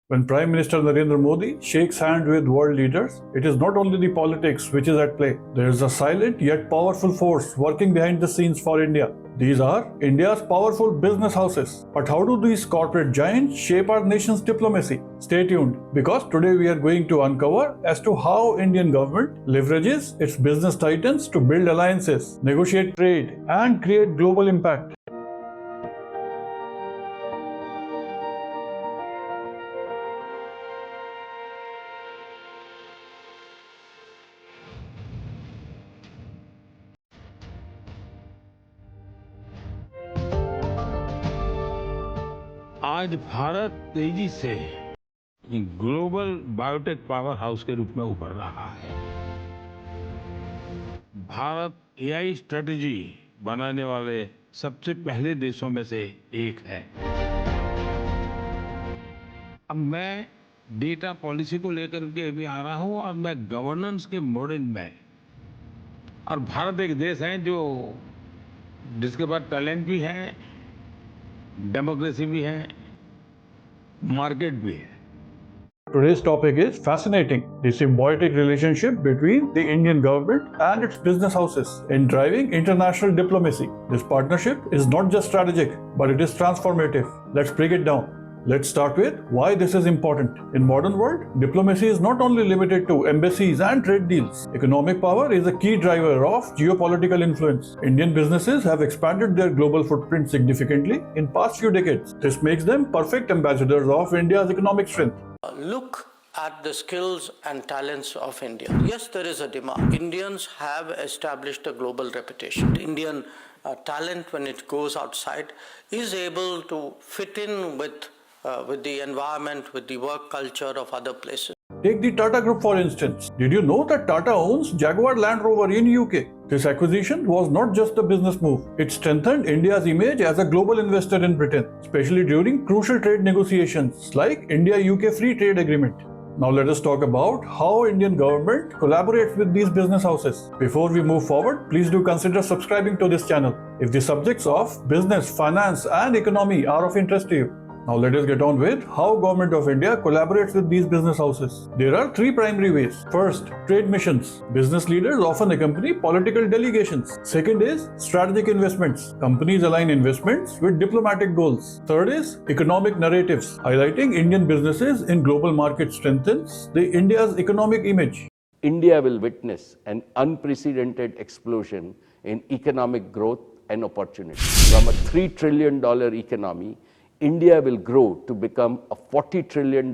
When Prime Minister Narendra Modi shakes hands with world leaders, it is not only the politics which is at play. There is a silent yet powerful force working behind the scenes for India. These are India's powerful business houses. But how do these corporate giants shape our nation's diplomacy? Stay tuned, because today we are going to uncover as to how Indian government leverages its business titans to build alliances, negotiate trade, and create global impact. आज भारत तेजी से global biotech power house के रूप में उभर रहा है। Bharat AI strategy बनाने वाले सबसे पहले देशों में से एक है। अब मैं डेटा पॉलिसी को लेकर के भी आ रहा हूं और मैं गवर्नेंस के मॉडल में, और भारत एक देश है जो जिसके पास टैलेंट भी है, डेमोक्रेसी भी है, मार्केट भी है। Today's topic is fascinating: the symbiotic relationship between the Indian government and its business houses in driving international diplomacy. This partnership is not just strategic, but it is transformative. Let's break it down. Let's start with why this is important. In modern world, diplomacy is not only limited to embassies and trade deals. Economic power is a key driver of geopolitical influence. Indian businesses have expanded their global footprint significantly in past few decades. This makes them perfect ambassadors of India's economic strength. Look at the skills and talents of India. Yes, there is a demand. Indians have established a global reputation. Indian talent, when it goes outside, is able to fit in with the environment, with the work culture of other places. Take the Tata Group for instance. Did you know that Tata owns Jaguar Land Rover in UK? This acquisition was not just a business move. It strengthened India's image as a global investor in Britain, especially during crucial trade negotiations like India-UK Free Trade Agreement. Now let us talk about how Indian government collaborates with these business houses. Before we move forward, please do consider subscribing to this channel if the subjects of business, finance and economy are of interest to you. Now let us get on with how Government of India collaborates with these business houses. There are three primary ways. First, trade missions. Business leaders often accompany political delegations. Second is strategic investments. Companies align investments with diplomatic goals. Third is economic narratives. Highlighting Indian businesses in global markets strengthens the India's economic image. India will witness an unprecedented explosion in economic growth and opportunity. From a $3 trillion economy, India will grow to become a $40 trillion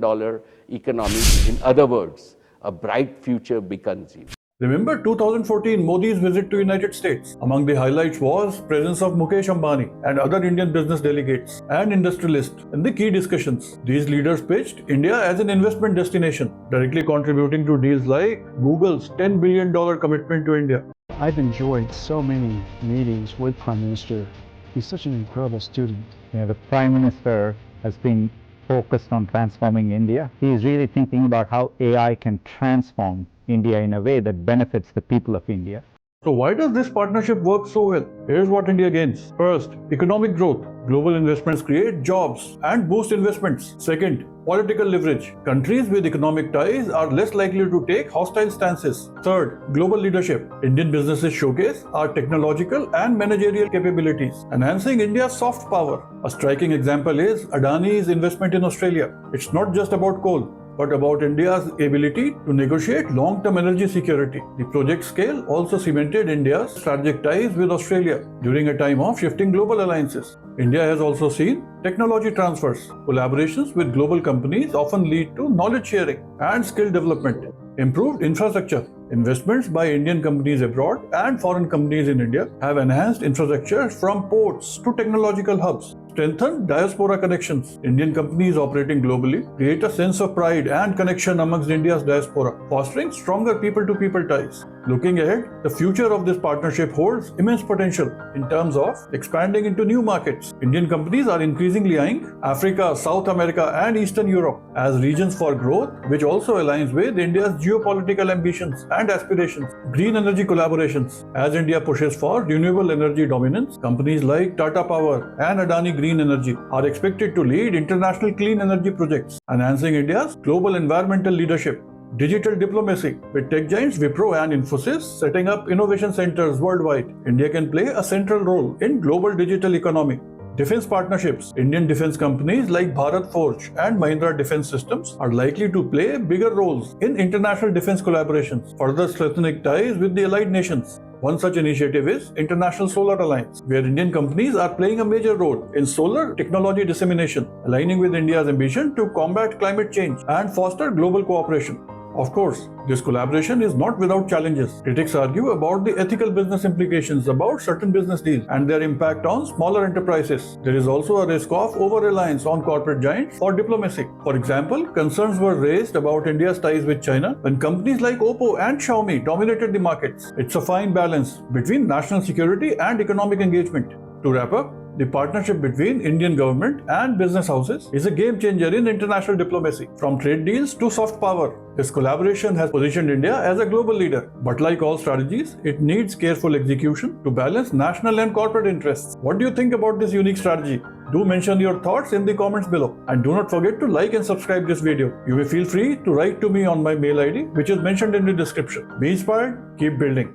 economy. In other words, a bright future beckons you. Remember 2014 Modi's visit to United States? Among the highlights was presence of Mukesh Ambani and other Indian business delegates and industrialists in the key discussions. These leaders pitched India as an investment destination, directly contributing to deals like Google's $10 billion commitment to India. I've enjoyed so many meetings with Prime Minister. He's such an incredible student. The Prime Minister has been focused on transforming India. He is really thinking about how AI can transform India in a way that benefits the people of India. So why does this partnership work so well? Here's what India gains. First, economic growth. Global investments create jobs and boost investments. Second, political leverage. Countries with economic ties are less likely to take hostile stances. Third, global leadership. Indian businesses showcase our technological and managerial capabilities, enhancing India's soft power. A striking example is Adani's investment in Australia. It's not just about coal, but about India's ability to negotiate long-term energy security. The project scale also cemented India's strategic ties with Australia during a time of shifting global alliances. India has also seen technology transfers. Collaborations with global companies often lead to knowledge sharing and skill development. Improved infrastructure. Investments by Indian companies abroad and foreign companies in India have enhanced infrastructure from ports to technological hubs. Strengthened diaspora connections. Indian companies operating globally create a sense of pride and connection amongst India's diaspora, fostering stronger people-to-people ties. Looking ahead, the future of this partnership holds immense potential in terms of expanding into new markets. Indian companies are increasingly eyeing Africa, South America and Eastern Europe as regions for growth, which also aligns with India's geopolitical ambitions and aspirations. Green energy collaborations. As India pushes for renewable energy dominance, companies like Tata Power and Adani green energy are expected to lead international clean energy projects, enhancing India's global environmental leadership. Digital diplomacy. With tech giants Wipro and Infosys setting up innovation centers worldwide, India can play a central role in global digital economy. Defense partnerships. Indian defense companies like Bharat Forge and Mahindra Defense Systems are likely to play bigger roles in international defense collaborations, further strengthening ties with the allied nations. One such initiative is International Solar Alliance, where Indian companies are playing a major role in solar technology dissemination, aligning with India's ambition to combat climate change and foster global cooperation. Of course, this collaboration is not without challenges. Critics argue about the ethical business implications about certain business deals and their impact on smaller enterprises. There is also a risk of over-reliance on corporate giants for diplomacy. For example, concerns were raised about India's ties with China when companies like Oppo and Xiaomi dominated the markets. It's a fine balance between national security and economic engagement. To wrap up, the partnership between Indian government and business houses is a game changer in international diplomacy. From trade deals to soft power, this collaboration has positioned India as a global leader. But like all strategies, it needs careful execution to balance national and corporate interests. What do you think about this unique strategy? Do mention your thoughts in the comments below. And do not forget to like and subscribe this video. You may feel free to write to me on my mail ID, which is mentioned in the description. Be inspired, keep building.